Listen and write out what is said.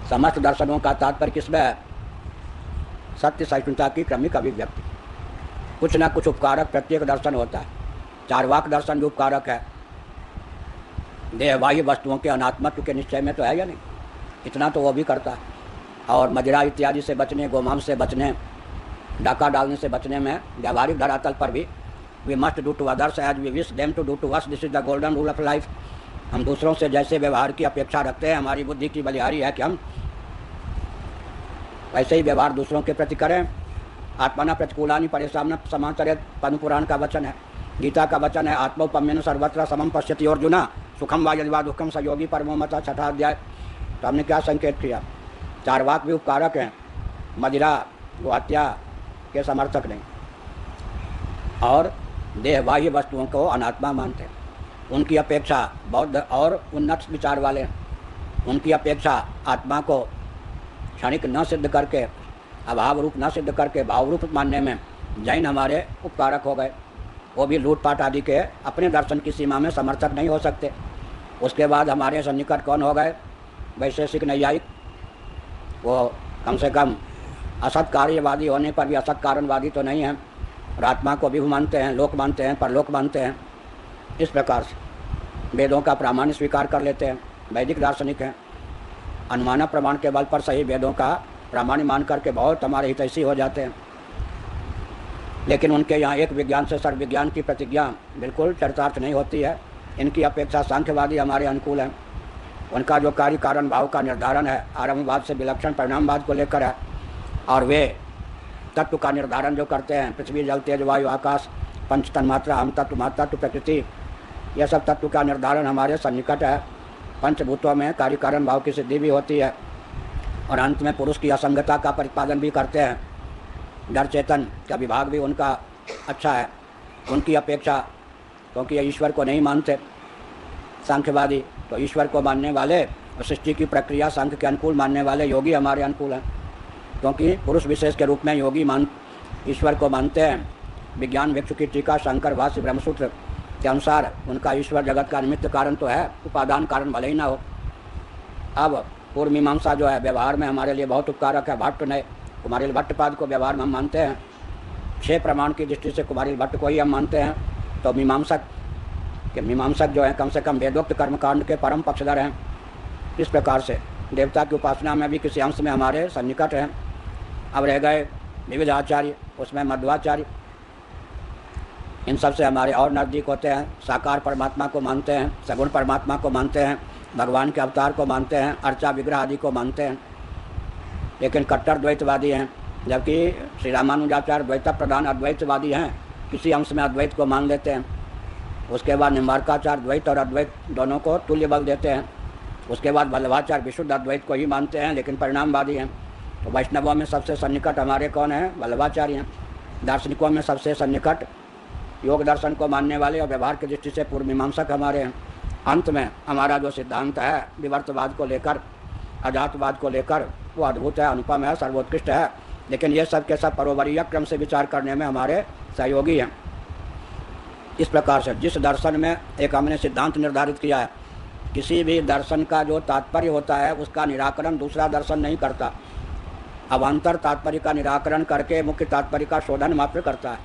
समस्त दर्शनों का तात्पर्य किसमें है? सत्य सहिष्णुता की क्रमिक अभिव्यक्ति। कुछ न कुछ उपकारक प्रत्येक दर्शन होता है। चारवाक दर्शन भी उपकारक है, देहबाह्य वस्तुओं के अनात्मत्व के निश्चय में तो है या नहीं, इतना तो वो भी करता है। और मदिरा इत्यादि से बचने, गोमांस से बचने, डाका डालने से बचने में व्यावहारिक धरातल पर भी we must do to others as we wish them to do to us, this is the golden rule of life. हम दूसरों से जैसे व्यवहार की अपेक्षा रखते हैं, हमारी बुद्धि की बलिहारी है कि हम वैसे ही व्यवहार दूसरों के प्रति करें। आत्मना प्रतिकूलानि परेशान समांतरे पद्म पुराण का वचन है, गीता का वचन है, आत्मोपम्यन सर्वत्र समम पश्यति अर्जुना सुखम वा यदि वा दुखम स योगी परमो मता, 6वां अध्याय। तो हमने क्या संकेत किया? चारवाक भी उपकारक हैं, मदिरा हत्या के समर्थक नहीं, और देह बाह्य वस्तुओं को अनात्मा मानते हैं। उनकी अपेक्षा बौद्ध और उन्नत विचार वाले हैं, उनकी अपेक्षा आत्मा को क्षणिक न सिद्ध करके, अभाव रूप न सिद्ध करके भाव रूप मानने में जैन हमारे उपकारक हो गए। वो भी लूटपाट आदि के अपने दर्शन की सीमा में समर्थक नहीं हो सकते। उसके बाद हमारे सन्निकट कौन हो गए? वैशेषिक नैयायिक। वो कम से कम असत कार्यवादी होने पर भी असत कारणवादी तो नहीं हैं, और आत्मा को भी मानते हैं, लोक मानते हैं, परलोक मानते हैं। इस प्रकार से वेदों का प्रामाण्य स्वीकार कर लेते हैं, वैदिक दार्शनिक हैं। अनुमान प्रमाण के बल पर सही वेदों का प्रामाण्य मान करके बहुत हमारे हितैषी हो जाते हैं। लेकिन उनके यहाँ एक विज्ञान से सर्व विज्ञान की प्रतिज्ञा बिल्कुल चरितार्थ नहीं होती है। इनकी अपेक्षा सांख्यवादी हमारे अनुकूल हैं। उनका जो कार्य कारण भाव का निर्धारण है आरंभवाद से विलक्षण परिणामवाद को लेकर है, और वे तत्व का निर्धारण जो करते हैं, पृथ्वी जल तेज वायु आकाश पंच तन्मात्रा हम तत्व महतत्व प्रकृति, यह सब तत्व का निर्धारण हमारे सन्निकट है। पंचभूतों में कार्य कारण भाव की सिद्धि भी होती है, और अंत में पुरुष की असंगता का प्रतिपादन भी करते हैं। डर चेतन का विभाग भी उनका अच्छा है। उनकी अपेक्षा, क्योंकि ये ईश्वर को नहीं मानते सांख्यवादी, तो ईश्वर को मानने वाले, सृष्टि की प्रक्रिया सांख्य के अनुकूल मानने वाले योगी हमारे अनुकूल हैं, क्योंकि पुरुष विशेष के रूप में योगी ईश्वर को मानते हैं। विज्ञान भिक्षु की टीका शंकर भाष्य ब्रह्मसूत्र के अनुसार उनका ईश्वर जगत का निमित्त कारण तो है, उपादान कारण भले ही ना हो। अब पूर्व मीमांसा जो है व्यवहार में हमारे लिए बहुत उपकारक है। भट्ट ने कुमारिल भट्टपाद को व्यवहार में हम मानते हैं। 6 प्रमाण की दृष्टि से कुमारिल भट्ट को ही हम मानते हैं। तो मीमांसक जो है कम से कम वेदोक्त कर्मकांड के परम पक्षधर हैं। इस प्रकार से देवता की उपासना में भी किसी अंश में हमारे सन्निकट हैं। अब रह गए विविध आचार्य, उसमें मध्वाचार्य, इन सब से हमारे और नज़दीक होते हैं। साकार परमात्मा को मानते हैं, सगुण परमात्मा को मानते हैं, भगवान के अवतार को मानते हैं, अर्चा विग्रह आदि को मानते हैं, लेकिन कट्टर द्वैतवादी हैं। जबकि श्री रामानुजाचार्य द्वैत प्रधान अद्वैतवादी हैं, किसी अंश में अद्वैत को मान लेते हैं। उसके बाद निम्बार्काचार्य द्वैत और अद्वैत दोनों को तुल्य बल देते हैं। उसके बाद वल्लभाचार्य विशुद्ध अद्वैत को ही मानते हैं, लेकिन परिणामवादी हैं। तो वैष्णवों में सबसे सन्निकट हमारे कौन हैं? वल्लभाचार्य हैं। दार्शनिकों में सबसे सन्निकट योग दर्शन को मानने वाले और व्यवहार की दृष्टि से पूर्व मीमांसक हमारे हैं। अंत में हमारा जो सिद्धांत है विवर्तवाद को लेकर, अजातवाद को लेकर, वो अद्भुत है, अनुपम है, सर्वोत्कृष्ट है। लेकिन ये सब के सब परोवरीय क्रम से विचार करने में हमारे सहयोगी हैं। इस प्रकार से जिस दर्शन में एक हमने सिद्धांत निर्धारित किया है, किसी भी दर्शन का जो तात्पर्य होता है उसका निराकरण दूसरा दर्शन नहीं करता, अवान्तर तात्पर्य का निराकरण करके मुख्य तात्पर्य का शोधन मात्र करता है।